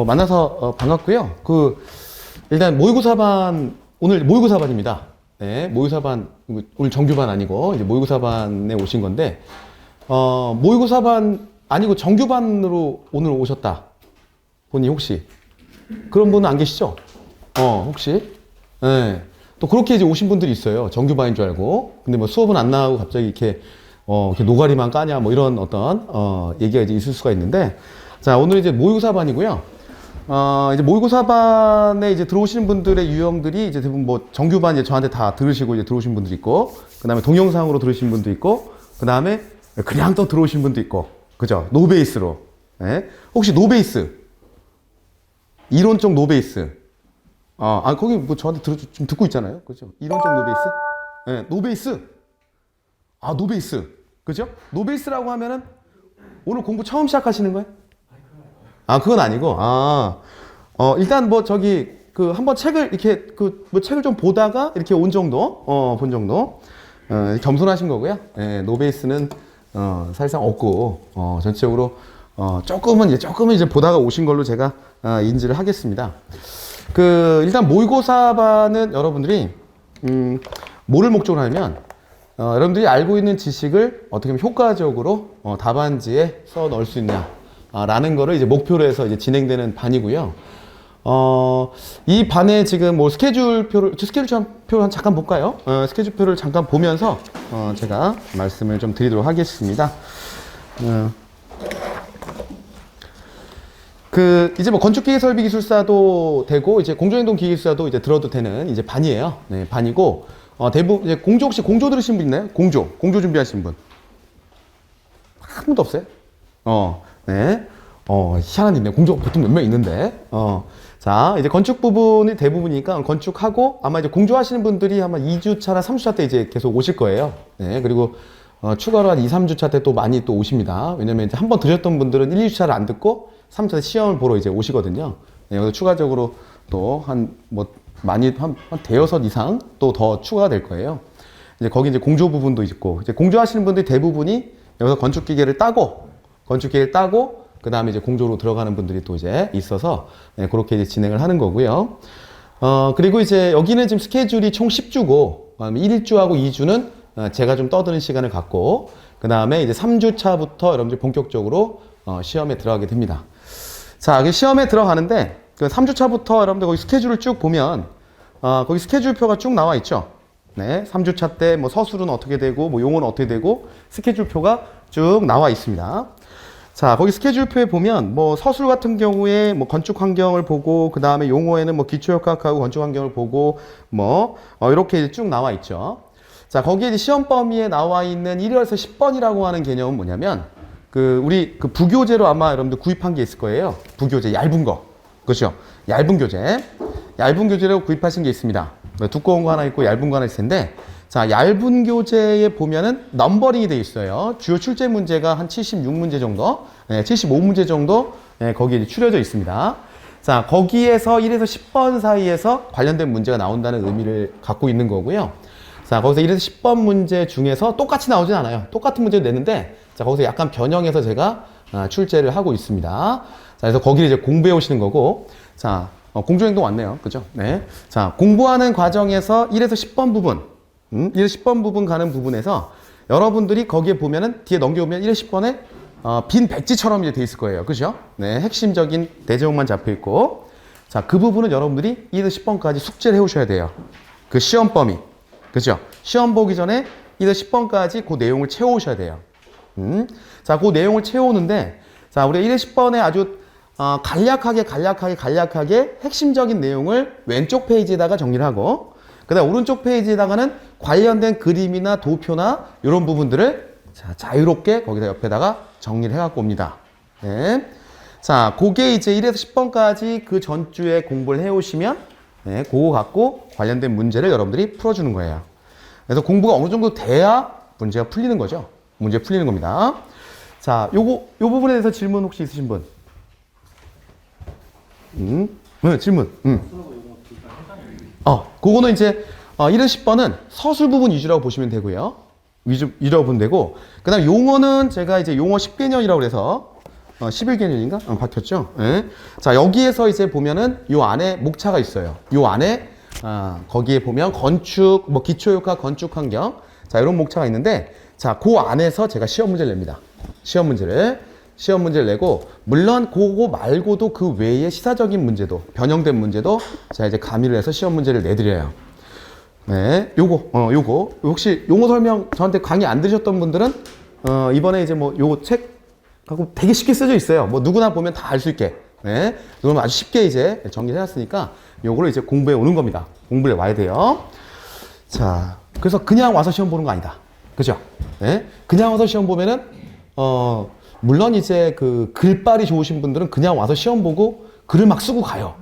만나서 반갑고요. 일단 모의고사반, 오늘 모의고사반입니다. 네, 모의고사반, 오늘 정규반 아니고, 이제 모의고사반에 오신 건데, 모의고사반 아니고 정규반으로 오늘 오셨다. 본인 혹시? 그런 분은 안 계시죠? 혹시? 네. 또 그렇게 이제 오신 분들이 있어요. 정규반인 줄 알고. 근데 뭐 수업은 안 나오고 갑자기 이렇게 노가리만 까냐, 뭐 이런 어떤, 얘기가 이제 있을 수가 있는데, 자, 오늘 이제 모의고사반이고요. 이제 모의고사반에 이제 들어오시는 분들의 유형들이 이제 대부분 뭐 정규반 이제 저한테 다 들으시고 이제 들어오신 분들 있고, 그 다음에 동영상으로 들으신 분도 있고, 그 다음에 그냥 또 들어오신 분도 있고, 그죠? 노베이스로. 네? 혹시 노베이스? 이론적 노베이스. 거기 뭐 저한테 좀 듣고 있잖아요. 그죠? 이론적 노베이스? 네, 노베이스. 노베이스. 그죠? 노베이스라고 하면은 오늘 공부 처음 시작하시는 거예요? 그건 아니고, 일단 뭐 한번 책을 이렇게 뭐 책을 좀 보다가 이렇게 온 정도, 본 정도, 겸손하신 거고요. 예, 노베이스는, 사실상 없고, 전체적으로, 조금은 이제 보다가 오신 걸로 제가, 인지를 하겠습니다. 일단 모의고사반은 여러분들이, 뭐를 목적으로 하냐면, 여러분들이 알고 있는 지식을 어떻게 하면 효과적으로, 답안지에 써 넣을 수 있냐. 라는 거를 이제 목표로 해서 이제 진행되는 반이고요. 이 반에 지금 뭐 스케줄표를 잠깐 볼까요? 스케줄표를 잠깐 보면서, 제가 말씀을 좀 드리도록 하겠습니다. 이제 뭐 건축기계설비기술사도 되고, 이제 공조행동기계술사도 이제 들어도 되는 이제 반이에요. 네, 반이고, 대부분, 이제 혹시 공조 들으신 분 있나요? 공조 준비하신 분? 한 분도 없어요? 네. 희한한 일이네. 공조가 보통 몇 명 있는데. 자, 이제 건축 부분이 대부분이니까 건축하고 아마 이제 공조하시는 분들이 아마 2주차나 3주차 때 이제 계속 오실 거예요. 네. 그리고, 추가로 한 2, 3주차 때 또 많이 또 오십니다. 왜냐면 이제 한번 들으셨던 분들은 1, 2주차를 안 듣고 3주차 때 시험을 보러 이제 오시거든요. 네. 여기서 추가적으로 또 많이 대여섯 이상 또 더 추가가 될 거예요. 이제 거기 이제 공조 부분도 있고, 이제 공조하시는 분들이 대부분이 여기서 건축기계를 따고, 그 다음에 이제 공조로 들어가는 분들이 또 이제 있어서, 네, 그렇게 이제 진행을 하는 거고요. 그리고 이제 여기는 지금 스케줄이 총 10주고, 1주하고 2주는 제가 좀 떠드는 시간을 갖고, 그 다음에 이제 3주차부터 여러분들이 본격적으로 시험에 들어가게 됩니다. 자, 시험에 들어가는데, 3주차부터 여러분들 거기 스케줄을 쭉 보면, 거기 스케줄표가 쭉 나와 있죠. 네, 3주차 때 뭐 서술은 어떻게 되고, 뭐 용어는 어떻게 되고, 스케줄표가 쭉 나와 있습니다. 자, 거기 스케줄표에 보면 뭐 서술 같은 경우에 뭐 건축 환경을 보고, 그 다음에 용어에는 뭐 기초역학하고 건축 환경을 보고, 이렇게 쭉 나와 있죠. 자, 거기에 이제 시험 범위에 나와 있는 1에서 10번이라고 하는 개념은 뭐냐면, 우리 부교재로 아마 여러분들 구입한 게 있을 거예요. 부교재, 얇은 거. 그렇죠? 얇은 교재. 얇은 교재로 구입하신 게 있습니다. 두꺼운 거 하나 있고 얇은 거 하나 있을 텐데, 자, 얇은 교재에 보면은 넘버링이 되어 있어요. 주요 출제 문제가 한 76문제 정도, 75문제 정도, 거기에 이제 추려져 있습니다. 자, 거기에서 1에서 10번 사이에서 관련된 문제가 나온다는 의미를 갖고 있는 거고요. 자, 거기서 1에서 10번 문제 중에서 똑같이 나오진 않아요. 똑같은 문제를 내는데, 자, 거기서 약간 변형해서 제가 출제를 하고 있습니다. 자, 그래서 거기를 이제 공부해 오시는 거고, 자, 공조행동 왔네요. 그죠? 네. 자, 공부하는 과정에서 1에서 10번 부분, 1에서 10번 부분 가는 부분에서 여러분들이 거기에 보면은 뒤에 넘겨보면 1에서 10번에 빈 백지처럼 이제 돼 있을 거예요. 그죠? 네. 핵심적인 대제목만 잡혀 있고. 자, 그 부분은 여러분들이 1에서 10번까지 숙제를 해 오셔야 돼요. 그 시험 범위. 그죠? 시험 보기 전에 1에서 10번까지 그 내용을 채워 오셔야 돼요. 자, 그 내용을 채워오는데, 자, 우리가 1에서 10번에 아주 간략하게 핵심적인 내용을 왼쪽 페이지에다가 정리를 하고, 그 다음 오른쪽 페이지에다가는 관련된 그림이나 도표나 이런 부분들을 자유롭게 거기다 옆에다가 정리를 해갖고 옵니다. 네. 자, 그게 이제 1에서 10번까지 그 전주에 공부를 해오시면, 네, 그거 갖고 관련된 문제를 여러분들이 풀어주는 거예요. 그래서 공부가 어느 정도 돼야 문제가 풀리는 거죠. 문제 풀리는 겁니다. 자, 요 부분에 대해서 질문 혹시 있으신 분? 네, 질문. 그거는 이제 1에서 10번은 서술 부분 위주라고 보시면 되고요. 위주라고 보면 되고, 그 다음 용어는 제가 이제 용어 10개념이라고 해서 11 개년인가? 바뀌었죠? 예. 자, 여기에서 이제 보면은 요 안에 목차가 있어요. 요 안에, 거기에 보면 건축, 뭐 기초효과 건축 환경. 자, 이런 목차가 있는데, 자, 그 안에서 제가 시험 문제를 냅니다. 시험 문제를 내고, 물론 그거 말고도 그 외에 시사적인 문제도, 변형된 문제도 제가 이제 가미를 해서 시험 문제를 내드려요. 네, 요거. 혹시 용어 설명 저한테 강의 안 들으셨던 분들은, 이번에 이제 뭐 요 책하고 되게 쉽게 써져 있어요. 뭐 누구나 보면 다 알 수 있게. 네, 그럼 아주 쉽게 이제 정리를 해놨으니까 요거를 이제 공부해 오는 겁니다. 공부를 와야 돼요. 자, 그래서 그냥 와서 시험 보는 거 아니다. 그죠? 네, 그냥 와서 시험 보면은, 물론 이제 그 글빨이 좋으신 분들은 그냥 와서 시험 보고 글을 막 쓰고 가요.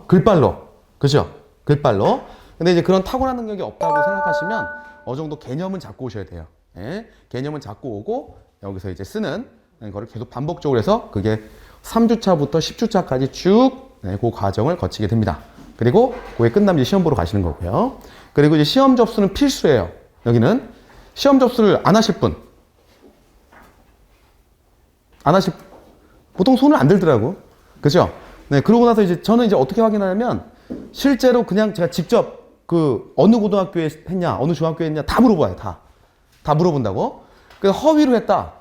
글빨로. 그죠? 글빨로. 근데 이제 그런 타고난 능력이 없다고 생각하시면 어느 정도 개념은 잡고 오셔야 돼요. 예? 개념은 잡고 오고 여기서 이제 쓰는 거를 계속 반복적으로 해서 그게 3주차부터 10주차까지 쭉 그 과정을 거치게 됩니다. 그리고 그게 끝나면 이제 시험 보러 가시는 거고요. 그리고 이제 시험 접수는 필수예요. 여기는 시험 접수를 안 하실 분. 보통 손을 안 들더라고. 그죠? 네, 그러고 나서 이제 저는 이제 어떻게 확인하냐면 실제로 그냥 제가 직접 그 어느 고등학교에 했냐, 어느 중학교에 했냐 다 물어봐요. 다 물어본다고. 그래서 허위로 했다.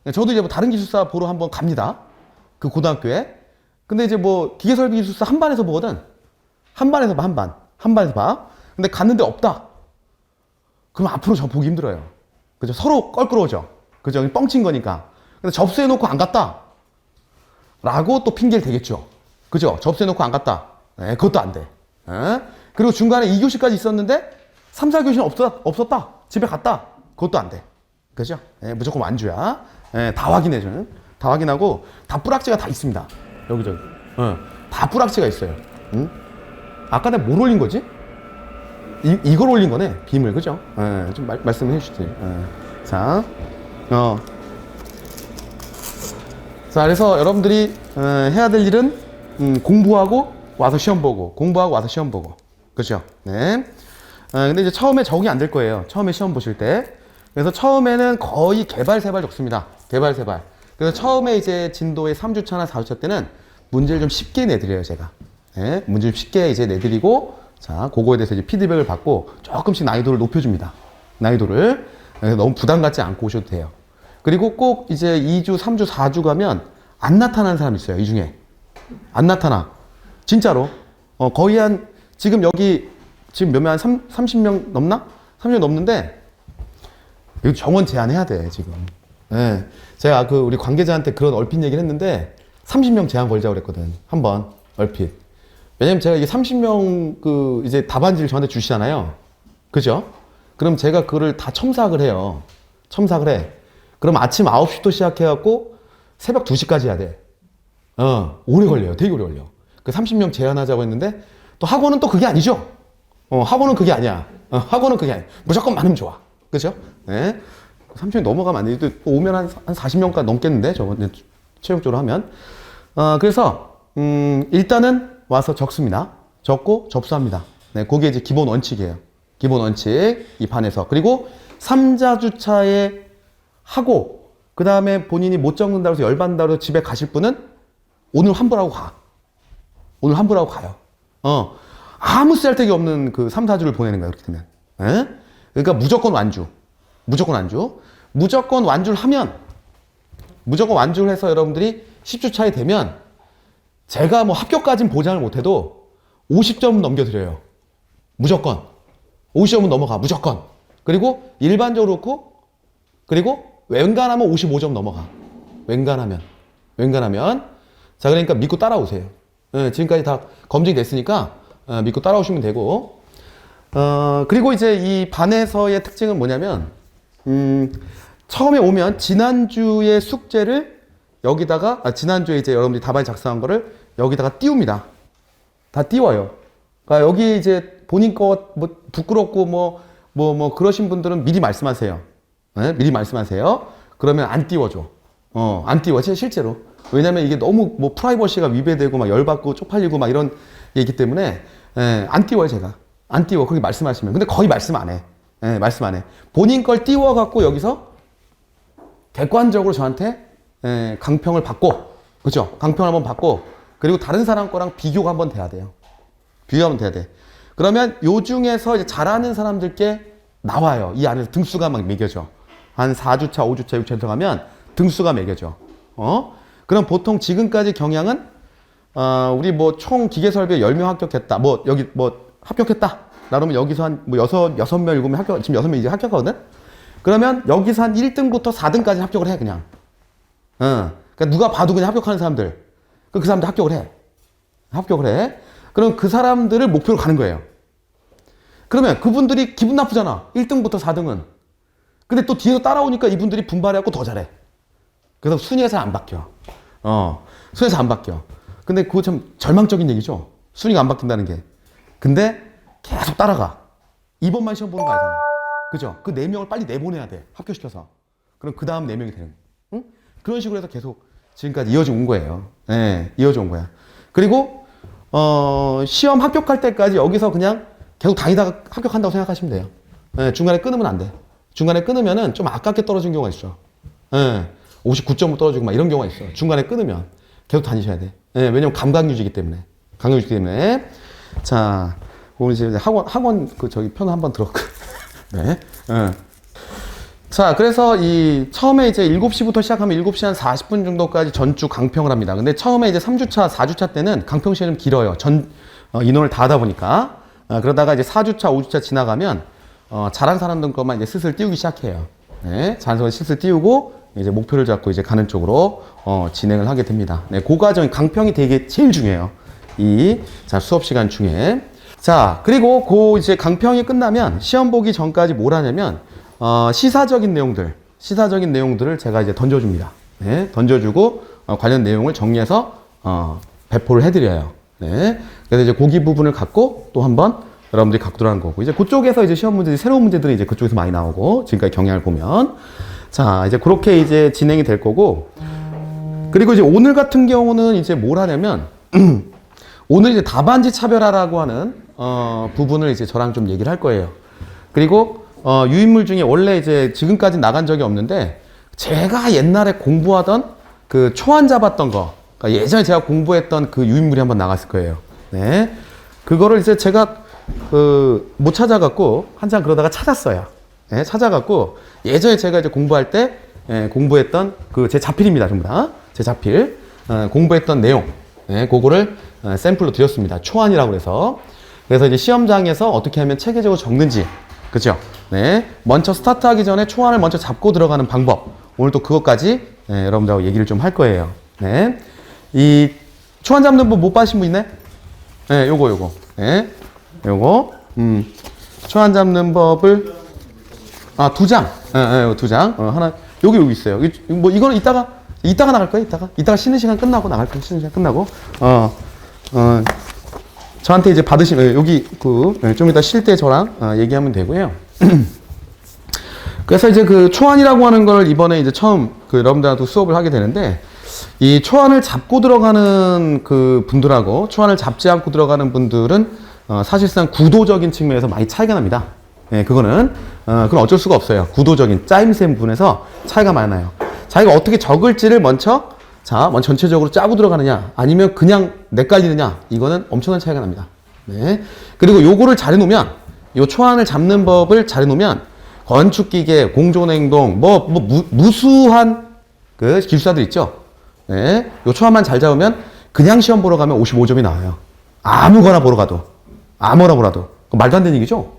저도 이제 뭐 다른 기술사 보러 한번 갑니다. 그 고등학교에. 근데 이제 뭐 기계설비 기술사 한 반에서 보거든. 한 반에서 봐, 한 반에서 봐. 근데 갔는데 없다. 그럼 앞으로 저 보기 힘들어요. 그죠? 서로 껄끄러워져. 그죠? 뻥친 거니까. 근데 접수해놓고 안 갔다. 라고 또 핑계를 대겠죠. 그죠? 접수해놓고 안 갔다. 네, 그것도 안 돼. 네? 그리고 중간에 2교시까지 있었는데 3, 4교시는 없었다. 집에 갔다. 그것도 안 돼. 그죠? 네, 무조건 완주야. 네, 다 확인해줘요. 다 확인하고 다 뿌락지가 다 있습니다. 여기저기. 다 뿌락지가 있어요. 응? 아까 내가 뭘 올린 거지? 이걸 올린 거네. 빔을. 그죠? 네, 좀 말씀해 주시지. 네. 자, 자, 그래서 여러분들이 해야 될 일은 공부하고 와서 시험 보고, 공부하고 와서 시험 보고. 그렇죠? 네. 근데 이제 처음에 적응이 안 될 거예요. 처음에 시험 보실 때. 그래서 처음에는 거의 개발세발 적습니다. 개발세발. 그래서 처음에 이제 진도의 3주차나 4주차 때는 문제를 좀 쉽게 내드려요, 제가. 네. 문제를 쉽게 이제 내드리고, 자, 그거에 대해서 이제 피드백을 받고 조금씩 난이도를 높여줍니다. 난이도를. 너무 부담 갖지 않고 오셔도 돼요. 그리고 꼭 이제 2주, 3주, 4주 가면 안 나타나는 사람이 있어요, 이 중에. 안 나타나. 진짜로. 거의 지금 여기, 지금 몇 명, 30명 넘나? 30명 넘는데, 이거 정원 제한해야 돼, 지금. 네. 제가 우리 관계자한테 그런 얼핏 얘기를 했는데, 30명 제한 걸자고 그랬거든. 한번, 얼핏. 왜냐면 제가 이게 30명 이제 답안지를 저한테 주시잖아요. 그죠? 그럼 제가 그거를 다 첨삭을 해요. 첨삭을 해. 그럼 아침 9시부터 시작해갖고 새벽 2시까지 해야 돼. 오래 걸려요. 되게 오래 걸려. 그 30명 제한하자고 했는데, 또 학원은 또 그게 아니죠? 학원은 그게 아니야. 학원은 그게 아니야. 무조건 많으면 좋아. 그죠? 네. 30명 넘어가면 안 돼. 또 오면 한 40명까지 넘겠는데, 저번 최종적으로 하면. 그래서, 일단은 와서 적습니다. 적고 접수합니다. 네, 그게 이제 기본 원칙이에요. 기본 원칙, 이 반에서. 그리고 3자 주차에 하고, 그 다음에 본인이 못 적는다고 해서 열받는다고 해서 집에 가실 분은 오늘 환불하고 가. 오늘 환불하고 가요. 아무 쓸데기 없는 그 3, 4주를 보내는 거야, 그렇게 되면. 에? 그러니까 무조건 완주. 무조건 완주. 무조건 완주를 하면, 무조건 완주를 해서 여러분들이 10주 차에 되면, 제가 뭐 합격까지는 보장을 못해도 50점 넘겨드려요. 무조건. 50점은 넘어가. 무조건. 그리고 일반적으로 그렇고, 그리고 웬간하면 55점 넘어가. 웬간하면. 자, 그러니까 믿고 따라오세요. 지금까지 다 검증이 됐으니까 믿고 따라오시면 되고, 그리고 이제 이 반에서의 특징은 뭐냐면, 처음에 오면 지난주의 숙제를 여기다가, 지난주에 이제 여러분들이 답안지 작성한 거를 여기다가 띄웁니다. 다 띄워요. 그러니까 여기 이제 본인 거 뭐 부끄럽고 뭐 그러신 분들은 미리 말씀하세요. 네? 미리 말씀하세요. 그러면 안 띄워줘. 안 띄워. 실제로. 왜냐면 이게 너무 뭐 프라이버시가 위배되고 막 열받고 쪽팔리고 막 이런 얘기 때문에, 안 띄워요, 제가. 안 띄워. 그렇게 말씀하시면. 근데 거의 말씀 안 해. 말씀 안 해. 본인 걸 띄워갖고 여기서 객관적으로 저한테 강평을 받고, 그죠? 강평을 한번 받고, 그리고 다른 사람 거랑 비교가 한번 돼야 돼요. 비교가 한번 돼야 돼. 그러면 요 중에서 이제 잘하는 사람들께 나와요. 이 안에서 등수가 막 매겨져. 한 4주차, 5주차, 6주차 들어가면 등수가 매겨져. 그럼 보통 지금까지 경향은, 우리 뭐 총 기계설비에 10명 합격했다. 뭐 여기 뭐 합격했다. 그러면 여기서 한 뭐 6명, 7명 합격, 지금 6명 이제 합격하거든? 그러면 여기서 한 1등부터 4등까지 합격을 해, 그냥. 그러니까 누가 봐도 그냥 합격하는 사람들. 그 사람들 합격을 해. 합격을 해. 그럼 그 사람들을 목표로 가는 거예요. 그러면 그분들이 기분 나쁘잖아. 1등부터 4등은. 근데 또 뒤에서 따라오니까 이분들이 분발해갖고 더 잘해. 그래서 순위가 잘 안 바뀌어. 순위가 잘 안 바뀌어. 근데 그거 참 절망적인 얘기죠. 순위가 안 바뀐다는 게. 근데 계속 따라가. 이번만 시험 보는 거 아니잖아. 그죠? 그 4명을 빨리 내보내야 돼. 합격시켜서. 그럼 그 다음 4명이 되는. 응? 그런 식으로 해서 계속 지금까지 이어져 온 거예요. 네, 이어져 온 거야. 그리고, 시험 합격할 때까지 여기서 그냥 계속 다니다가 합격한다고 생각하시면 돼요. 네, 중간에 끊으면 안 돼. 중간에 끊으면은 좀 아깝게 떨어진 경우가 있어. 네, 59.5 떨어지고 막 이런 경우가 있어. 중간에 끊으면 계속 다니셔야 돼. 네, 왜냐면 감각 유지이기 때문에. 감각 유지이기 때문에. 자, 오늘 이제 학원 그 저기 편 한번 들었고. 네. 자, 그래서 처음에 이제 7시부터 시작하면 7시 한 40분 정도까지 전주 강평을 합니다. 근데 처음에 이제 3주차, 4주차 때는 강평 시간이 길어요. 인원을 다 하다 보니까. 그러다가 이제 4주차, 5주차 지나가면, 잘한 사람들 것만 이제 슬슬 띄우기 시작해요. 네. 잘한 사람들 슬슬 띄우고, 이제 목표를 잡고 이제 가는 쪽으로, 진행을 하게 됩니다. 네. 그 과정이 강평이 되게 제일 중요해요. 자, 수업 시간 중에. 자, 그리고 이제 강평이 끝나면 시험 보기 전까지 뭘 하냐면, 시사적인 내용들을 제가 이제 던져줍니다. 네, 던져주고, 관련 내용을 정리해서, 배포를 해드려요. 네. 그래서 이제 고기 부분을 갖고 또 한번 여러분들이 갖고 들어간 거고, 이제 그쪽에서 이제 시험 문제들이, 새로운 문제들이 이제 그쪽에서 많이 나오고, 지금까지 경향을 보면. 자, 이제 그렇게 이제 진행이 될 거고, 그리고 이제 오늘 같은 경우는 이제 뭘 하냐면, 오늘 이제 답안지 차별화라고 하는, 부분을 이제 저랑 좀 얘기를 할 거예요. 그리고, 유인물 중에 원래 이제 지금까지 나간 적이 없는데, 제가 옛날에 공부하던 그 초안 잡았던 거, 그러니까 예전에 제가 공부했던 그 유인물이 한번 나갔을 거예요. 네. 그거를 이제 제가 못 찾아갖고 한참 그러다가 찾았어요. 네, 찾아갖고 예전에 제가 이제 공부할 때 공부했던 제 자필입니다. 전부 다. 제 자필. 공부했던 내용. 네, 그거를 샘플로 드렸습니다. 초안이라고 해서. 그래서 이제 시험장에서 어떻게 하면 체계적으로 적는지. 그죠? 네. 먼저 스타트하기 전에 초안을 먼저 잡고 들어가는 방법. 오늘 또 그것까지 여러분들하고 얘기를 좀 할 거예요. 네. 이 초안 잡는 법 못 봐신 분 있네? 네, 요거. 네. 요거. 초안 잡는 법을 2장. 네, 2장. 하나 여기 있어요. 뭐 이거는 이따가 나갈 거예요. 이따가 쉬는 시간 끝나고 나갈 거예요. 쉬는 시간 끝나고. 저한테 이제 받으시면 여기 좀 이따 쉴 때 저랑 얘기하면 되고요. 그래서 이제 그 초안이라고 하는 걸 이번에 이제 처음 여러분들하고 수업을 하게 되는데, 이 초안을 잡고 들어가는 그 분들하고 초안을 잡지 않고 들어가는 분들은 사실상 구도적인 측면에서 많이 차이가 납니다. 네, 그건 어쩔 수가 없어요. 구도적인 짜임새 부분에서 차이가 많이 나요. 자기가 어떻게 적을지를 먼저 전체적으로 짜고 들어가느냐, 아니면 그냥 헷갈리느냐, 이거는 엄청난 차이가 납니다. 네. 그리고 요거를 잘해놓으면, 요 초안을 잡는 법을 잘해놓으면, 건축기계, 공존행동, 무수한 기술사들 있죠? 네. 요 초안만 잘 잡으면, 그냥 시험 보러 가면 55점이 나와요. 아무거나 보러 가도. 아무거나 보러도. 말도 안 되는 얘기죠?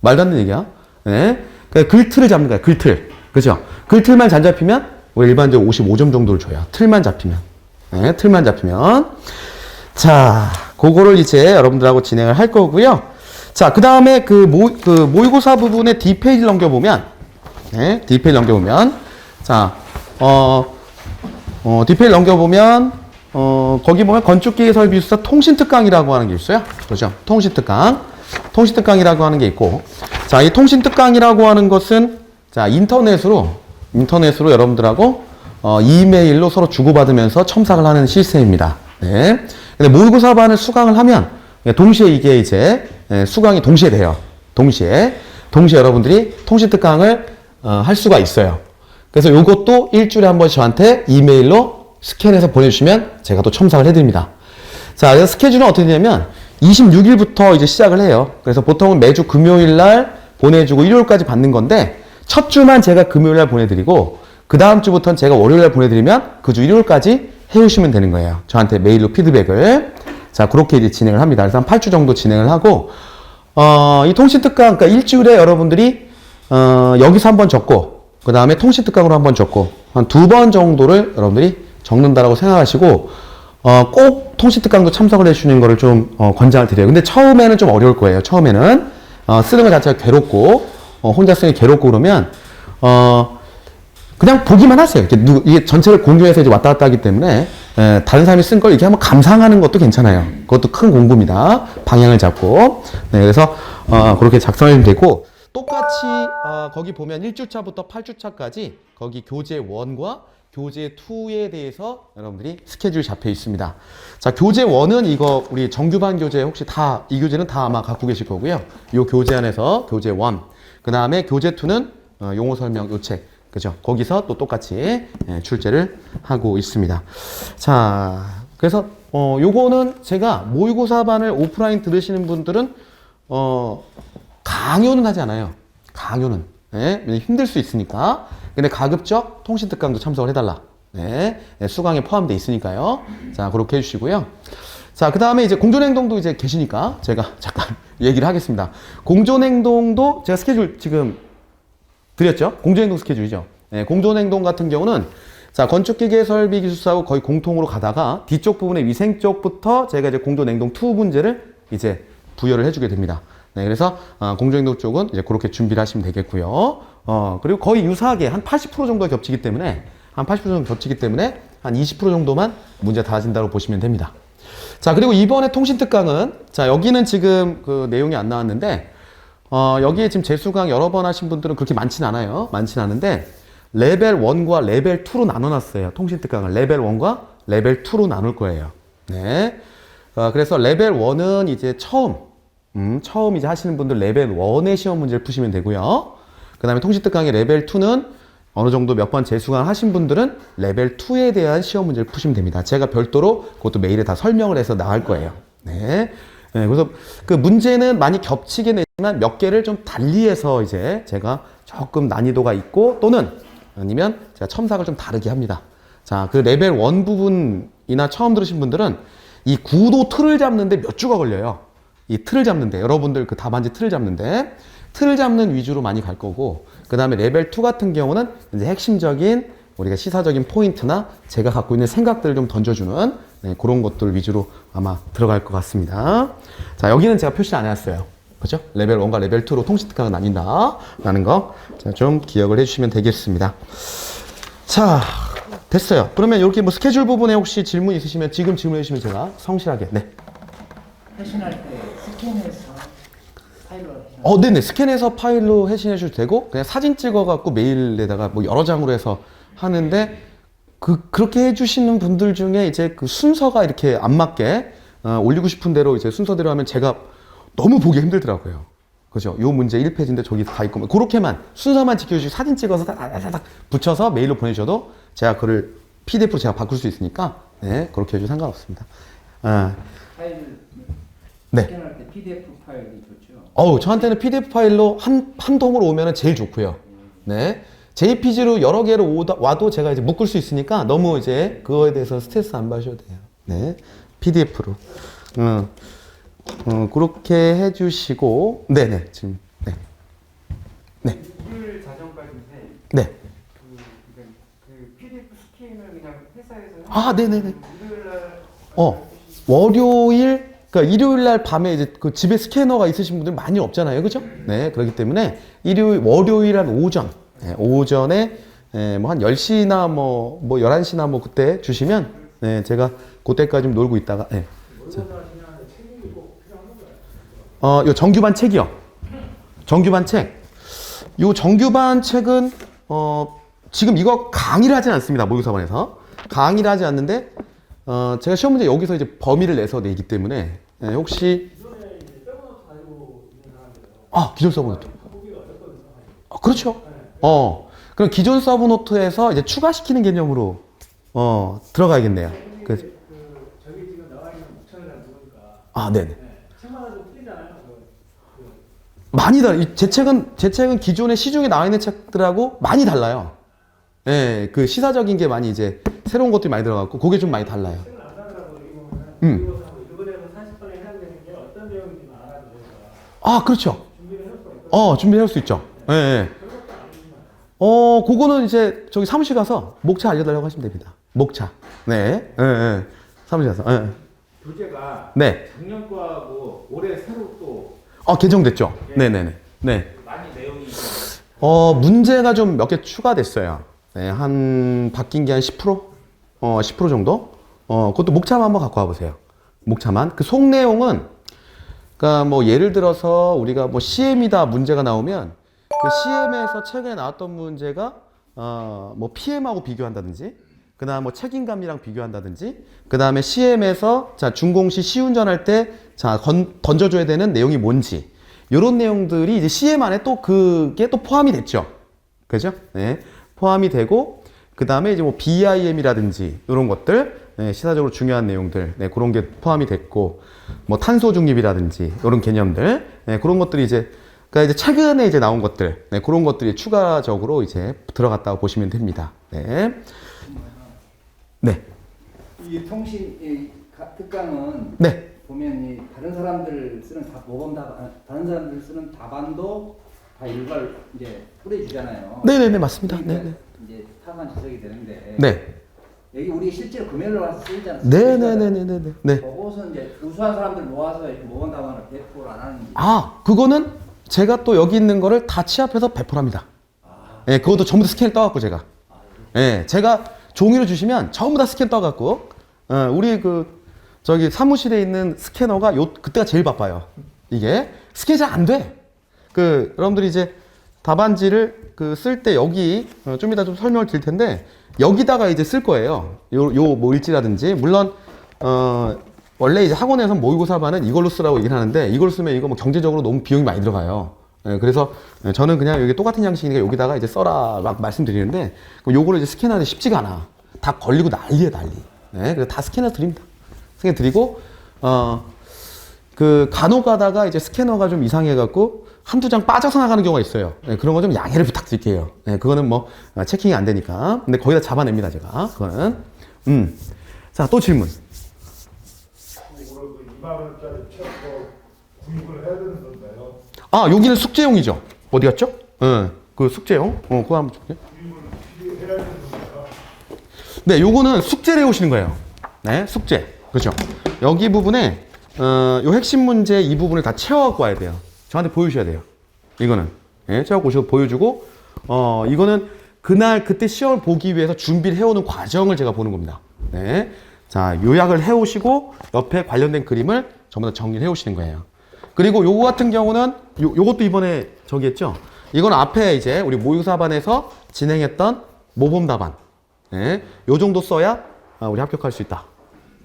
말도 안 되는 얘기야. 네. 그러니까 글틀을 잡는 거야, 글틀. 그죠? 글틀만 잘 잡히면, 일반적으로 55점 정도를 줘요. 틀만 잡히면. 네, 틀만 잡히면. 자, 그거를 이제 여러분들하고 진행을 할 거고요. 자, 그 다음에 모의고사 부분의 D페이지를 넘겨보면, 네, D페이지 넘겨보면, 자, D페이지 넘겨보면, 거기 보면 건축기계 설비 기술사 통신특강이라고 하는 게 있어요. 그렇죠? 통신특강이라고 하는 게 있고, 자, 이 통신특강이라고 하는 것은, 자, 인터넷으로 여러분들하고 이메일로 서로 주고받으면서 첨삭을 하는 시스템입니다. 네. 근데 모의고사반을 수강을 하면 동시에 이게 이제 수강이 동시에 돼요. 동시에 여러분들이 통신특강을 할 수가 있어요. 그래서 요것도 일주일에 한 번씩 저한테 이메일로 스캔해서 보내주시면 제가 또 첨삭을 해드립니다. 자, 그래서 스케줄은 어떻게 되냐면 26일부터 이제 시작을 해요. 그래서 보통은 매주 금요일 날 보내주고 일요일까지 받는 건데 첫 주만 제가 금요일 날 보내드리고 그 다음 주부터는 제가 월요일 날 보내드리면 그 주 일요일까지 해오시면 되는 거예요. 저한테 메일로 피드백을. 자, 그렇게 이제 진행을 합니다. 그래서 한 8주 정도 진행을 하고 이 통신특강, 그러니까 일주일에 여러분들이 여기서 한번 적고 그 다음에 통신특강으로 한번 적고 한 2번 정도를 여러분들이 적는다라고 생각하시고 꼭 통신특강도 참석을 해주시는 거를 좀 권장을 드려요. 근데 처음에는 좀 어려울 거예요. 처음에는 쓰는 것 자체가 괴롭고 혼자 쓰기 괴롭고 그러면 그냥 보기만 하세요. 이게 전체를 공유해서 이제 왔다 갔다 하기 때문에 다른 사람이 쓴 걸 이렇게 한번 감상하는 것도 괜찮아요. 그것도 큰 공부입니다. 방향을 잡고. 네, 그래서 그렇게 작성하면 되고 똑같이 거기 보면 1주차부터 8주차까지 거기 교재 1과 교재 2에 대해서 여러분들이 스케줄이 잡혀 있습니다. 자, 교재 1은 이거 우리 정규반 교재 혹시 다 이 교재는 다 아마 갖고 계실 거고요. 이 교재 안에서 교재 1. 그 다음에 교재 2는 용어 설명 요 책. 그죠? 거기서 또 똑같이 출제를 하고 있습니다. 자, 그래서 요거는 제가 모의고사반을 오프라인 들으시는 분들은 강요는 하지 않아요. 강요는. 네, 힘들 수 있으니까. 근데 가급적 통신특강도 참석을 해달라. 네, 수강에 포함되어 있으니까요. 자, 그렇게 해주시고요. 자, 그 다음에 이제 공존행동도 이제 계시니까 제가 잠깐 얘기를 하겠습니다. 공존행동도 제가 스케줄 지금 드렸죠? 공존행동 스케줄이죠. 네, 공존행동 같은 경우는 자, 건축기계 설비 기술사하고 거의 공통으로 가다가 뒤쪽 부분의 위생 쪽부터 제가 이제 공존행동 2 문제를 이제 부여를 해주게 됩니다. 네, 그래서 공존행동 쪽은 이제 그렇게 준비를 하시면 되겠고요. 그리고 거의 유사하게 한 80% 정도가 겹치기 때문에 한 80% 정도 겹치기 때문에 한 20% 정도만 문제 달라진다고 보시면 됩니다. 자, 그리고 이번에 통신특강은 자, 여기는 지금 그 내용이 안 나왔는데 여기에 지금 재수강 여러 번 하신 분들은 그렇게 많진 않아요. 많진 않은데 레벨 1과 레벨 2로 나눠놨어요. 통신특강을 레벨 1과 레벨 2로 나눌 거예요. 네. 그래서 레벨 1은 이제 처음 이제 하시는 분들 레벨 1의 시험 문제를 푸시면 되고요. 그 다음에 통신특강의 레벨 2는 어느 정도 몇 번 재수강 하신 분들은 레벨 2에 대한 시험 문제를 푸시면 됩니다. 제가 별도로 그것도 메일에 다 설명을 해서 나갈 거예요. 네. 네, 그래서 그 문제는 많이 겹치게 내지만 몇 개를 좀 달리해서 이제 제가 조금 난이도가 있고 또는 아니면 제가 첨삭을 좀 다르게 합니다. 자, 그 레벨 1 부분이나 처음 들으신 분들은 이 구도 틀을 잡는데 몇 주가 걸려요. 이 틀을 잡는데 여러분들 그 답안지 틀을 잡는데 틀을 잡는 위주로 많이 갈 거고 그 다음에 레벨 2 같은 경우는 이제 핵심적인 우리가 시사적인 포인트나 제가 갖고 있는 생각들을 좀 던져주는 네, 그런 것들 위주로 아마 들어갈 것 같습니다. 자, 여기는 제가 표시 안 해놨어요. 그죠? 레벨 1과 레벨 2로 통신특강은 나뉜다. 라는 거. 자, 좀 기억을 해주시면 되겠습니다. 자, 됐어요. 그러면 이렇게 뭐 스케줄 부분에 혹시 질문 있으시면 지금 질문해 주시면 제가 성실하게. 네. 회신할 때 스캔해서 파일로 해서 네네. 스캔해서 파일로 회신해 주셔도 되고, 그냥 사진 찍어갖고 메일에다가 뭐 여러 장으로 해서 하는데, 그렇게 해주시는 분들 중에 이제 그 순서가 이렇게 안 맞게, 올리고 싶은 대로 이제 순서대로 하면 제가 너무 보기 힘들더라고요. 그죠? 요 문제 1페이지인데 저기 다 있고, 그렇게만, 순서만 지켜주시고 사진 찍어서 딱 붙여서 메일로 보내주셔도 제가 그걸 PDF로 제가 바꿀 수 있으니까, 네, 그렇게 해도 상관없습니다. 파일 네. 스캔할 때 PDF 파일이 좋죠. 저한테는 PDF 파일로 한 통으로 오면 제일 좋고요. 네. JPG로 여러 개로 와도 제가 이제 묶을 수 있으니까 너무 이제 그거에 대해서 스트레스 안 받으셔도 돼요. 네. PDF로. 그렇게 해주시고, 네네, 지금, 네. 네. 일요일 자전과인데 네. 그 PDF 스캔을 그냥 회사에서 네네네. 일요일 날 월요일, 그러니까 일요일 날 밤에 이제 그 집에 스캐너가 있으신 분들 많이 없잖아요. 그죠? 네. 그렇기 때문에 월요일 한 오전, 네, 오전에 뭐 한 10시나 뭐 11시나 뭐 그때 주시면 네, 제가 그때까지 좀 놀고 있다가 네. 요 정규반 책이요. 정규반 책. 요 정규반 책은 지금 이거 강의를 하진 않습니다. 모의고사반에서. 강의를 하지 않는데 제가 시험 문제 여기서 이제 범위를 내서 내기 때문에 혹시 기존 서버노트. 그렇죠. 그럼 기존 서브노트에서 이제 추가시키는 개념으로 들어가야겠네요. 저기 지금 나와 있는 목차를 보니까 아, 네네. 책마다 좀 틀리잖아요. 많이 제 책은 기존에 시중에 나와 있는 책들하고 많이 달라요. 예, 그 시사적인 게 많이 이제 새로운 것들이 많이 들어갔고, 그게 좀 많이 달라요. 책을 안 사더라도 여기 보면은 일본에서 40번에 해당되는 게 어떤 내용인지 알아도 돼서 아, 그렇죠. 준비를 해놓을 수가 있거든요. 준비할 수 있죠. 예, 예. 그거는 이제 저기 사무실 가서 목차 알려달라고 하시면 됩니다. 목차. 네. 예, 예. 사무실 가서. 예. 교재가 네. 작년 거하고 올해 새로 또 개정됐죠. 네네네. 네. 많이 내용이 문제가 좀 몇 개 추가됐어요. 네, 바뀐 게 한 10%? 10% 정도? 그것도 목차만 한번 갖고 와보세요. 목차만. 그 속 내용은, 그니까 뭐 예를 들어서 우리가 뭐 CM이다 문제가 나오면 그 CM에서 최근에 나왔던 문제가, 뭐 PM하고 비교한다든지, 그 다음 뭐 책임감이랑 비교한다든지, 그 다음에 CM에서 자, 준공시 시운전할 때, 자, 던져줘야 되는 내용이 뭔지, 요런 내용들이 이제 CM 안에 또 그게 또 포함이 됐죠. 그죠? 네. 포함이 되고, 그 다음에 이제 뭐 BIM이라든지, 요런 것들, 네, 시사적으로 중요한 내용들, 네, 그런 게 포함이 됐고, 뭐 탄소 중립이라든지, 요런 개념들, 네, 그런 것들이 이제, 그러니까 이제 최근에 이제 나온 것들, 네, 그런 것들이 추가적으로 이제 들어갔다고 보시면 됩니다. 네. 네. 이 통신 이 특강은 네. 보면 이 다른 사람들 쓰는 다른 사람들 쓰는 답안도 다 일괄 이제 뿌려주잖아요. 네네네, 맞습니다. 그러니까 네네. 이제 타산 지적이 되는데 네. 여기 우리 실제로 금요일로 와서 쓰이잖아요. 네네네네네. 네. 거기서 이제 우수한 사람들 모아서 이렇게 모은 답안을 배포를 안 하는지. 그거는 제가 또 여기 있는 거를 다 취합해서 배포를 합니다. 예, 그것도 전부 다 스캔 떠갖고 제가. 예, 제가 종이로 주시면 전부 다 스캔 떠갖고, 우리 저기 사무실에 있는 스캐너가 그때가 제일 바빠요. 이게. 스캔이 잘 안 돼. 여러분들이 이제 답안지를 쓸 때 여기, 좀 이따 좀 설명을 드릴 텐데, 여기다가 이제 쓸 거예요. 뭐 일지라든지. 물론, 원래 이제 학원에서 모의고사반은 이걸로 쓰라고 얘기를 하는데, 이걸 쓰면 이거 뭐 경제적으로 너무 비용이 많이 들어가요. 예, 그래서 저는 그냥 여기 똑같은 양식이니까 여기다가 이제 써라 막 말씀드리는데, 요거를 이제 스캔하기 쉽지가 않아. 다 걸리고 난리에 난리. 네, 그래서 다 스캔해 드립니다. 스캔 드리고, 간혹 가다가 이제 스캐너가 좀 이상해갖고, 한두 장 빠져서 나가는 경우가 있어요. 네, 그런 거 좀 양해를 부탁드릴게요. 네, 그거는 뭐, 체킹이 안 되니까. 근데 거기다 잡아냅니다, 제가. 그거는. 자, 또 질문. 2만 원짜리 책 구입을 해야 되는 건가요? 여기는 숙제용이죠. 어디 갔죠? 그 숙제용. 그거 한번 줄게요. 구입을 해야 되는 건가요? 네, 요거는 숙제를 해오시는 거예요. 네, 숙제. 그렇죠. 여기 부분에, 요 핵심 문제 이 부분을 다 채워갖고 와야 돼요. 저한테 보여주셔야 돼요. 이거는. 예, 채워갖고 오시고 보여주고, 이거는 그때 시험을 보기 위해서 준비를 해오는 과정을 제가 보는 겁니다. 네. 자, 요약을 해오시고, 옆에 관련된 그림을 전부 다 정리를 해오시는 거예요. 그리고 요거 같은 경우는, 요것도 이번에 저기 했죠? 이건 앞에 이제 우리 모의고사반에서 진행했던 모범 답안. 네. 요 정도 써야 우리 합격할 수 있다.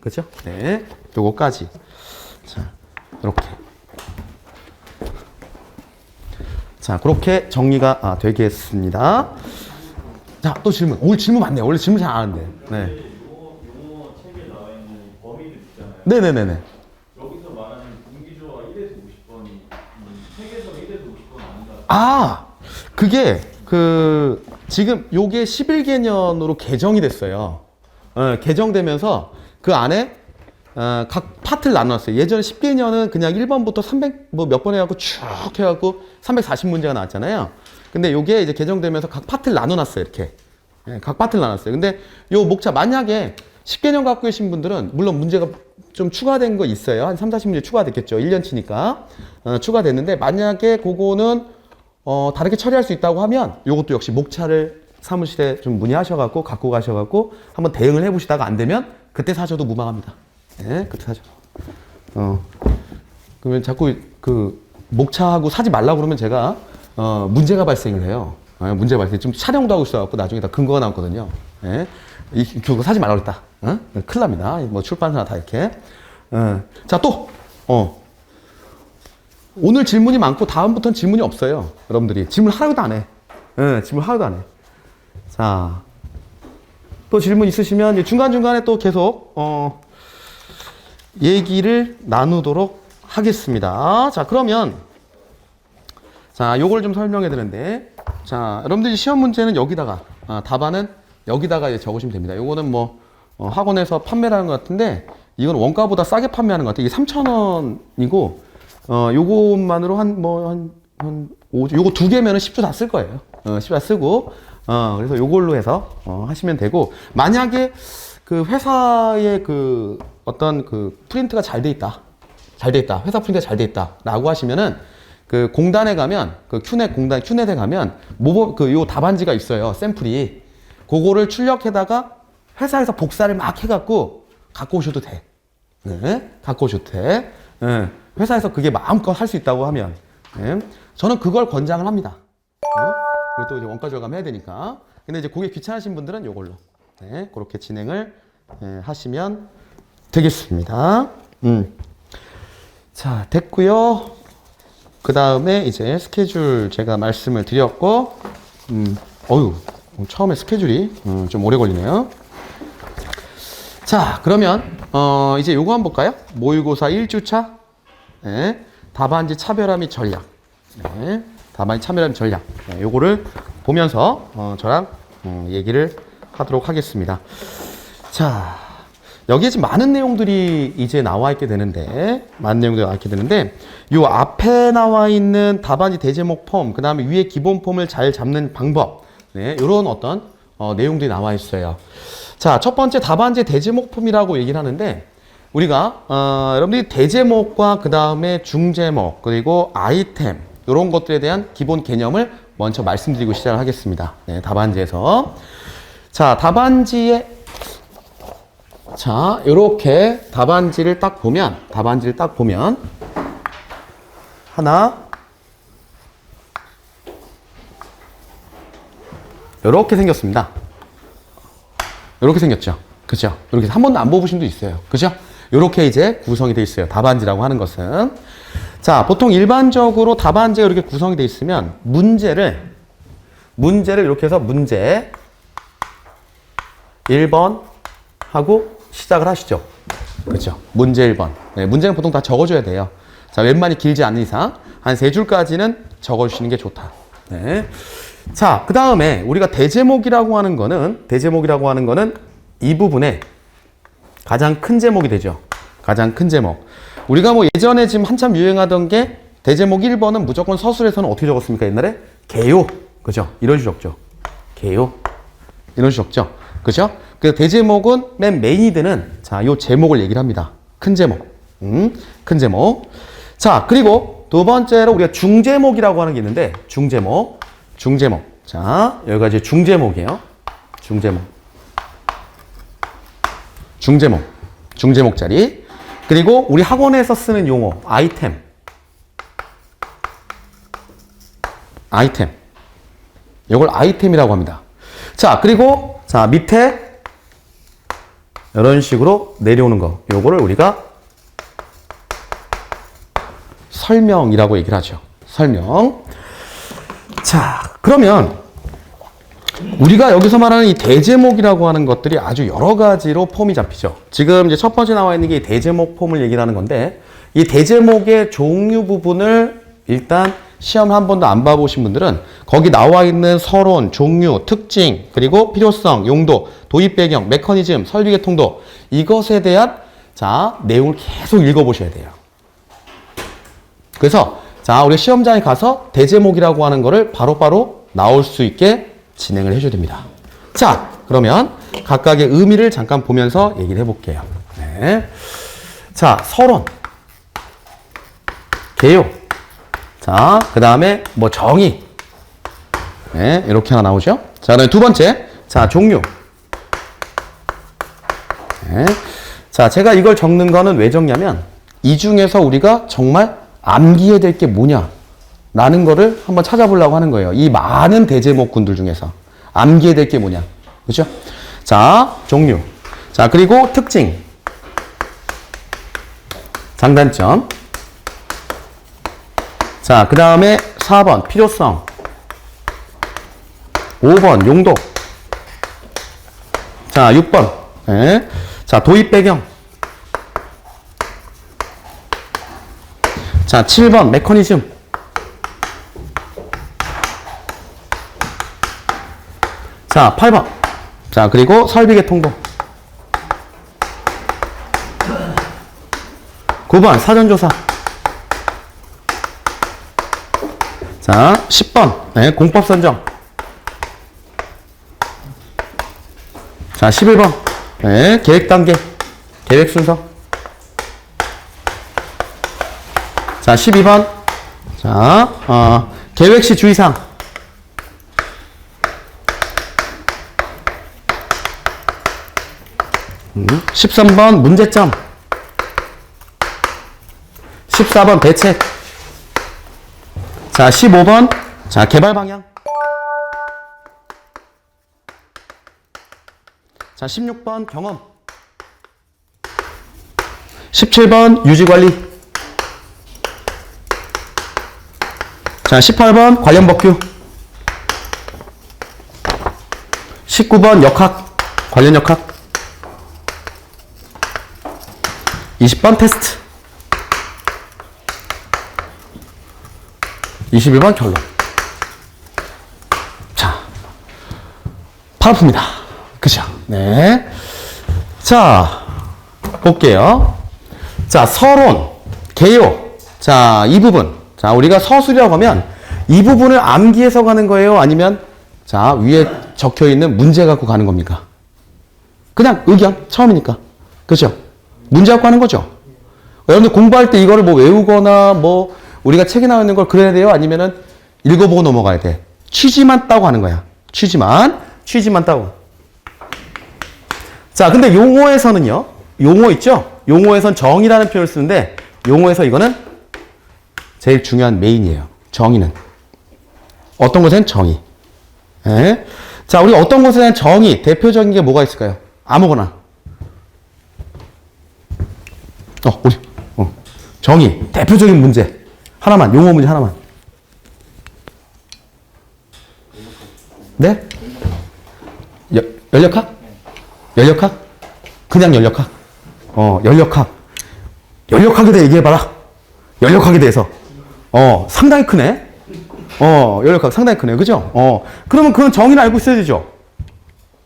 그죠? 네. 요거까지. 자, 이렇게. 자, 그렇게 정리가 되겠습니다. 자, 또 질문. 오늘 질문 많네요. 원래 질문 잘 안 하는데. 네. 요 책에 나와 있는 범위들 있잖아요. 네네네네. 여기서 말하는 분기조와 1에서 50번이 책에서 1에서 50번 아닌가? 그게 지금 요게 11개년으로 개정이 됐어요. 개정되면서 그 안에 각 파트를 나눠놨어요. 예전에 10개년은 그냥 1번부터 300 뭐 몇 번 해갖고 쭉 해갖고 340문제가 나왔잖아요. 근데 요게 이제 개정되면서 각 파트를 나눠놨어요. 이렇게. 각 파트를 나눴어요. 근데 요 목차 만약에 10개년 갖고 계신 분들은 물론 문제가 좀 추가된 거 있어요. 한 3, 40문제 추가됐겠죠. 1년치니까. 추가됐는데 만약에 그거는 다르게 처리할 수 있다고 하면 요것도 역시 목차를 사무실에 좀 문의하셔갖고 갖고 가셔갖고 한번 대응을 해보시다가 안 되면 그때 사셔도 무방합니다. 예, 그때 사셔도. 그러면 자꾸 목차하고 사지 말라고 그러면 제가 문제가 발생을 해요. 문제 발생. 지금 촬영도 하고 있어갖고 나중에 다 근거가 나왔거든요. 예. 그거 사지 말라고 그랬다. 큰일 납니다. 뭐 출판사나 다 이렇게. 자, 또, 오늘 질문이 많고 다음부터는 질문이 없어요. 여러분들이. 질문 하나도 안 해. 질문 하나도 안 해. 자, 또 질문 있으시면 이제 중간중간에 또 계속, 얘기를 나누도록 하겠습니다. 자, 그러면, 자, 요걸 좀 설명해 드는데, 자, 여러분들이 시험 문제는 여기다가, 답안은 여기다가 이제 적으시면 됩니다. 요거는 뭐, 학원에서 판매를 하는 것 같은데, 이건 원가보다 싸게 판매하는 것 같아요. 이게 3,000원이고, 요것만으로 요거 2개면은 10주 다 쓸 거예요. 10주 다 쓰고, 그래서 요걸로 해서, 하시면 되고, 만약에 그 회사의 그 어떤 그 프린트가 잘 돼 있다. 회사 프린트가 잘 돼 있다. 라고 하시면은, 그 공단에 가면, 그 큐넷에 가면, 요 답안지가 있어요. 샘플이. 그거를 출력해다가 회사에서 복사를 막 해갖고 갖고 오셔도 돼. 네, 갖고 오셔도 돼. 네, 회사에서 그게 마음껏 할 수 있다고 하면. 네, 저는 그걸 권장을 합니다. 그리고 또 이제 원가 절감해야 되니까. 근데 이제 그게 귀찮으신 분들은 요걸로. 네, 그렇게 진행을 하시면 되겠습니다. 자, 됐고요. 그 다음에 이제 스케줄 제가 말씀을 드렸고, 처음에 스케줄이 좀 오래 걸리네요. 자, 그러면 이제 요거 한번 볼까요? 모의고사 1주차 네, 답안지 차별화 및 전략. 네, 답안지 차별화 및 전략. 네, 요거를 보면서 저랑 얘기를 하도록 하겠습니다. 자, 여기에 지금 많은 내용들이 이제 나와 있게 되는데, 요 앞에 나와 있는 답안지 대제목 폼, 그 다음에 위에 기본 폼을 잘 잡는 방법, 네, 요런 어떤 내용들이 나와 있어요. 자, 첫 번째 답안지 대제목 폼이라고 얘기를 하는데, 우리가 여러분들이 대제목과 그 다음에 중제목, 그리고 아이템, 요런 것들에 대한 기본 개념을 먼저 말씀드리고 시작을 하겠습니다. 네, 답안지에서. 자, 요렇게 답안지를 딱 보면, 하나, 요렇게 생겼습니다. 요렇게 생겼죠. 그죠? 이렇게 한 번도 안 뽑으신 분도 있어요. 그죠? 요렇게 이제 구성이 되어 있어요. 답안지라고 하는 것은. 자, 보통 일반적으로 답안지가 이렇게 구성이 되어 있으면, 문제를 이렇게 해서 문제 1번 하고 시작을 하시죠. 그렇죠. 문제 1번. 네, 문제는 보통 다 적어줘야 돼요. 자, 웬만히 길지 않은 이상 한 3줄까지는 적어주시는 게 좋다. 네. 자, 그 다음에 우리가 대제목이라고 하는 거는 이 부분에 가장 큰 제목이 되죠. 가장 큰 제목. 우리가 뭐 예전에 지금 한참 유행하던 게 대제목 1번은 무조건 서술에서는 어떻게 적었습니까? 옛날에? 개요. 그죠? 이런 식으로 적죠. 개요. 이런 식으로 적죠. 그죠? 그 대제목은 맨 메인이 되는, 자, 요 제목을 얘기를 합니다. 큰 제목. 큰 제목. 자, 그리고 두 번째로 우리가 중제목이라고 하는 게 있는데, 중제목. 자, 여기가 이제 중제목이에요. 중제목짜리. 그리고 우리 학원에서 쓰는 용어, 아이템. 이걸 아이템이라고 합니다. 자, 그리고, 자, 밑에 이런 식으로 내려오는 거. 요거를 우리가 설명이라고 얘기를 하죠. 설명. 자, 그러면 우리가 여기서 말하는 이 대제목이라고 하는 것들이 아주 여러 가지로 폼이 잡히죠. 지금 이제 첫 번째 나와 있는 게 대제목 폼을 얘기를 하는 건데, 이 대제목의 종류 부분을 일단 시험 한 번도 안 봐보신 분들은 거기 나와 있는 서론, 종류, 특징, 그리고 필요성, 용도, 도입 배경, 메커니즘, 설비계 통도, 이것에 대한, 자, 내용을 계속 읽어보셔야 돼요. 그래서, 자, 우리 시험장에 가서 대제목이라고 하는 거를 바로바로 나올 수 있게 진행을 해줘야 됩니다. 자, 그러면 각각의 의미를 잠깐 보면서 얘기를 해볼게요. 네. 자, 서론, 개요. 자, 그 다음에 뭐 정의. 네, 이렇게 하나 나오죠. 자, 그다음에 두 번째, 자, 종류. 네. 자, 제가 이걸 적는 거는 왜 적냐면, 이 중에서 우리가 정말 암기해야 될 게 뭐냐 라는 거를 한번 찾아보려고 하는 거예요. 이 많은 대제목군들 중에서 암기해야 될 게 뭐냐. 그렇죠? 자, 종류. 자, 그리고 특징. 장단점. 자, 그 다음에 4번 필요성. 5번 용도. 자, 6번. 네. 자, 도입 배경. 자, 7번 메커니즘. 자, 8번. 자, 그리고 설비 개통도. 9번 사전조사. 자, 10번. 네, 공법 선정. 자, 11번. 네, 계획 단계. 계획 순서. 자, 12번. 자, 계획 시 주의사항. 13번 문제점. 14번 대책. 자, 15번. 자, 개발 방향. 자, 16번 경험. 17번 유지관리. 자, 18번 관련 법규. 19번 역학. 관련 역학. 20번 테스트. 21번 결론. 자, 바로 풉니다. 그죠? 네. 자, 볼게요. 자, 서론, 개요. 자, 이 부분. 자, 우리가 서술이라고 하면 이 부분을 암기해서 가는 거예요? 아니면 자, 위에 적혀 있는 문제 갖고 가는 겁니까? 그냥 의견, 처음이니까. 그죠? 문제 갖고 하는 거죠? 여러분들 공부할 때 이거를 뭐 외우거나 뭐 우리가 책에 나와 있는 걸 그려야 돼요? 아니면은 읽어보고 넘어가야 돼? 취지만 따고 하는 거야. 취지만 따고. 자, 근데 용어에서는요, 용어 있죠? 용어에선 정의라는 표현을 쓰는데, 용어에서 이거는 제일 중요한 메인이에요. 정의는. 어떤 것에는 정의. 예? 자, 우리 어떤 것에 대한 정의, 대표적인 게 뭐가 있을까요? 아무거나. 정의, 대표적인 문제. 하나만, 용어 문제 하나만. 네? 연력학? 연력학? 그냥 연력학? 연력학. 연력학에 대해 얘기해봐라. 연력학에 대해서. 상당히 크네. 연력학 상당히 크네. 그죠? 그러면 그런 정의를 알고 있어야 되죠?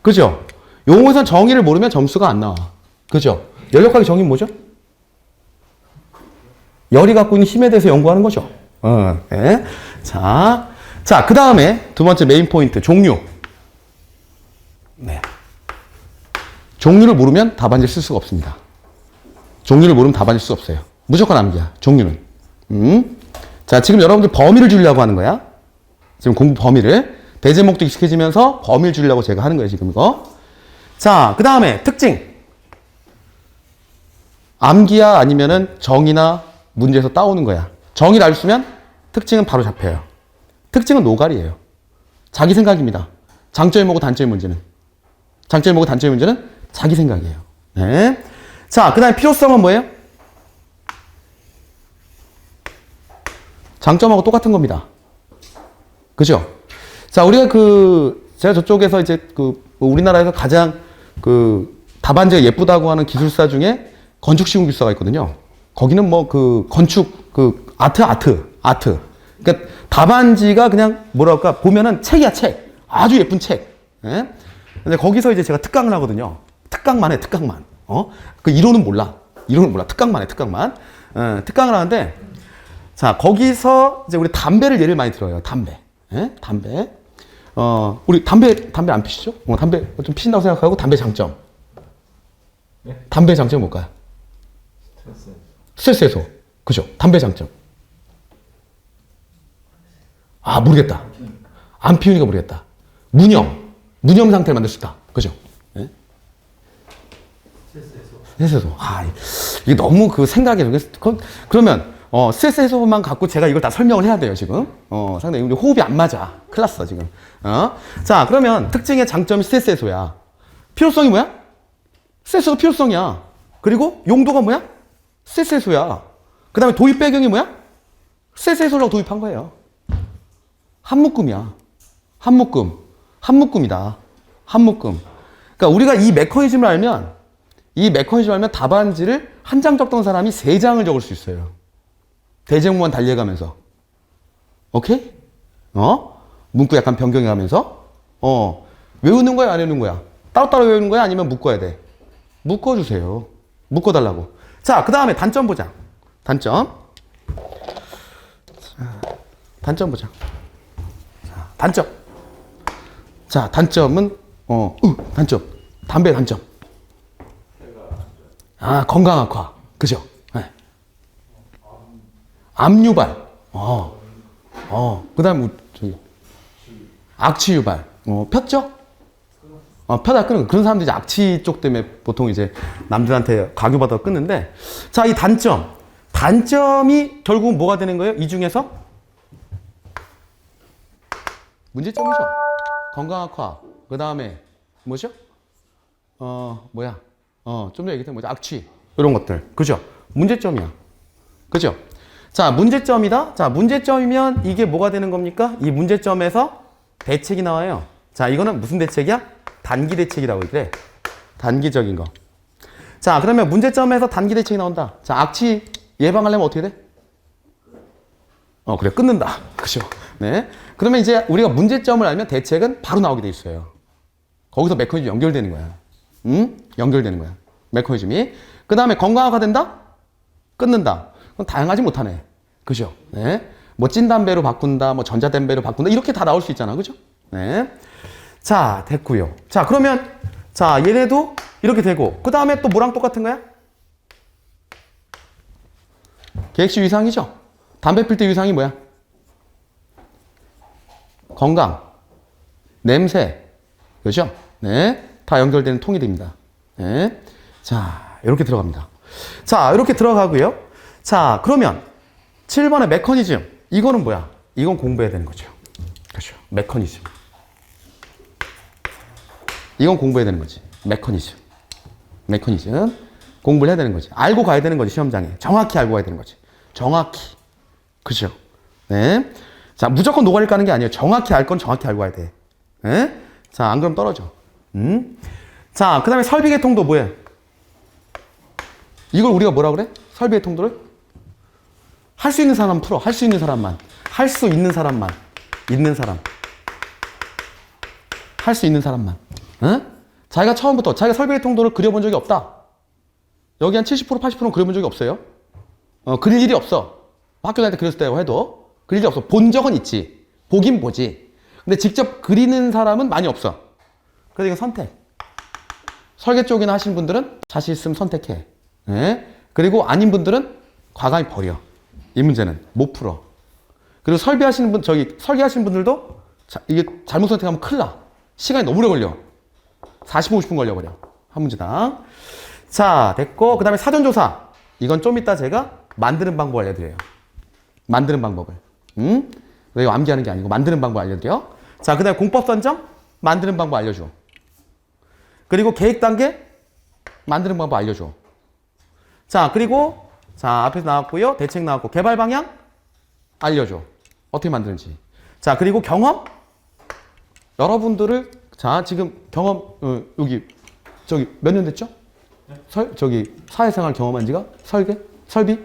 그죠? 용어에선 정의를 모르면 점수가 안 나와. 그죠? 연력학의 정의는 뭐죠? 열이 갖고 있는 힘에 대해서 연구하는 거죠. 네. 자, 그 다음에 두 번째 메인 포인트, 종류. 네. 종류를 모르면 답안지를 쓸 수가 없습니다. 종류를 모르면 답안지를 쓸 수 없어요. 무조건 암기야, 종류는. 자, 지금 여러분들 범위를 주려고 하는 거야. 지금 공부 범위를. 대제목도 익숙해지면서 범위를 주려고 제가 하는 거예요, 지금 이거. 자, 그 다음에 특징. 암기야 아니면은 정의나 문제에서 따오는 거야. 정의를 알수면 특징은 바로 잡혀요. 특징은 노가리예요. 자기 생각입니다. 장점이 뭐고 단점이 뭔지는. 장점이 뭐고 단점이 뭔지는 자기 생각이에요. 네. 자, 그 다음에 필요성은 뭐예요? 장점하고 똑같은 겁니다. 그죠? 자, 우리가 제가 저쪽에서 이제 우리나라에서 가장 답안지가 예쁘다고 하는 기술사 중에 건축시공 기술사가 있거든요. 거기는 뭐 건축, 아트. 그러니까 답안지가 그냥 뭐랄까, 보면은 책이야, 책. 아주 예쁜 책. 예? 근데 거기서 이제 제가 특강을 하거든요. 특강만 해, 특강만. 그 이론은 몰라. 특강만 해, 특강만. 특강을 하는데, 자, 거기서 이제 우리 담배를 예를 많이 들어요. 담배. 예? 담배. 우리 담배 안 피시죠? 담배 좀 피신다고 생각하고 담배 장점. 네? 담배 장점이 뭘까요? 스트레스 해소. 그죠? 담배 장점. 아, 모르겠다. 안 피우니까 모르겠다. 무념 상태를 만들 수 있다. 그죠? 네? 스트레스 해소. 아, 이게 너무 생각이, 그러면, 스트레스 해소만 갖고 제가 이걸 다 설명을 해야 돼요, 지금. 상당히 우리 호흡이 안 맞아. 큰일 났어, 지금. 자, 그러면 특징의 장점이 스트레스 해소야. 필요성이 뭐야? 스트레스 해소 필요성이야. 그리고 용도가 뭐야? 스트레스 해소야. 그 다음에 도입 배경이 뭐야? 스트레스 해소라고 도입한 거예요. 한묶음이야. 한묶음이다. 한묶음. 그러니까 우리가 이 메커니즘을 알면 답안지를 한 장 적던 사람이 3장을 적을 수 있어요. 대제목만 달리해가면서. 오케이? 문구 약간 변경해가면서. 외우는 거야, 안 외우는 거야? 따로따로 외우는 거야? 아니면 묶어야 돼? 묶어주세요. 묶어달라고. 자, 그 다음에 단점 보자. 단점. 자, 단점 보자. 자, 단점. 자, 단점은, 단점. 담배 단점. 건강 악화. 그죠? 네. 암 유발. 그 다음, 악취 유발. 폈죠? 펴다 끊는 그런 사람들이 이제 악취 쪽 때문에 보통 이제 남들한테 과교받아 끊는데, 자, 이 단점이 결국은 뭐가 되는 거예요? 이 중에서 문제점이죠. 건강 악화. 그 다음에 뭐죠? 좀 전에 얘기했던 뭐죠? 악취. 이런 것들. 그죠? 문제점이야. 그죠? 자, 문제점이다. 자, 문제점이면 이게 뭐가 되는 겁니까? 이 문제점에서 대책이 나와요. 자, 이거는 무슨 대책이야? 단기 대책이라고 그래. 단기적인 거. 자, 그러면 문제점에서 단기 대책이 나온다. 자, 악취 예방하려면 어떻게 돼? 그래. 끊는다. 그죠? 네. 그러면 이제 우리가 문제점을 알면 대책은 바로 나오게 돼 있어요. 거기서 메커니즘이 연결되는 거야. 연결되는 거야. 메커니즘이. 그 다음에 건강화가 된다? 끊는다. 그럼 다양하지 못하네. 그죠? 네. 뭐 찐담배로 바꾼다, 뭐 전자담배로 바꾼다, 이렇게 다 나올 수 있잖아. 그죠? 네. 자, 됐고요. 자, 그러면, 자, 얘네도 이렇게 되고, 그 다음에 또 뭐랑 똑같은 거야? 계획시 위상이죠? 담배 필 때 위상이 뭐야? 건강, 냄새, 그죠? 네. 다 연결되는 통이 됩니다. 네. 자, 이렇게 들어갑니다. 자, 이렇게 들어가고요. 자, 그러면 7번의 메커니즘. 이거는 뭐야? 이건 공부해야 되는 거죠. 그렇죠. 메커니즘. 이건 공부해야 되는 거지. 메커니즘. 공부를 해야 되는 거지. 알고 가야 되는 거지, 시험장에. 정확히 알고 가야 되는 거지. 정확히. 그죠? 네. 자, 무조건 노가리 까는 게 아니에요. 정확히 알 건 정확히 알고 가야 돼. 네? 자, 안 그러면 떨어져. 자, 그 다음에 설비 계통도 뭐예요? 이걸 우리가 뭐라 그래? 설비 계통도를? 할 수 있는 사람 풀어. 할 수 있는 사람만. 할 수 있는 사람만. 있는 사람. 할 수 있는 사람만. 응? 자기가 처음부터 자기가 설비 계통도를 그려본 적이 없다. 여기 한 70%, 80%는 그려본 적이 없어요. 그릴 일이 없어. 학교 다닐 때 그렸을 때고 해도 그릴 일이 없어. 본 적은 있지. 보긴 보지. 근데 직접 그리는 사람은 많이 없어. 그래서 이건 선택. 설계 쪽이나 하신 분들은 자신 있으면 선택해. 네? 그리고 아닌 분들은 과감히 버려. 이 문제는 못 풀어. 그리고 설계하시는 분들도 이게 잘못 선택하면 큰일 나. 시간이 너무 오래 걸려. 40분, 50분 걸려버려. 한 문제당. 자, 됐고. 그 다음에 사전조사. 이건 좀 이따 제가 만드는 방법 알려드려요. 만드는 방법을. 이거 암기하는 게 아니고 만드는 방법 알려드려. 자, 그 다음에 공법 선정. 만드는 방법 알려줘. 그리고 계획 단계. 만드는 방법 알려줘. 자, 그리고 자, 앞에서 나왔고요. 대책 나왔고. 개발 방향 알려줘. 어떻게 만드는지. 자, 그리고 경험. 여러분들을 자, 지금 경험 여기 몇 년 됐죠? 사회생활 경험한 지가 설계? 설비?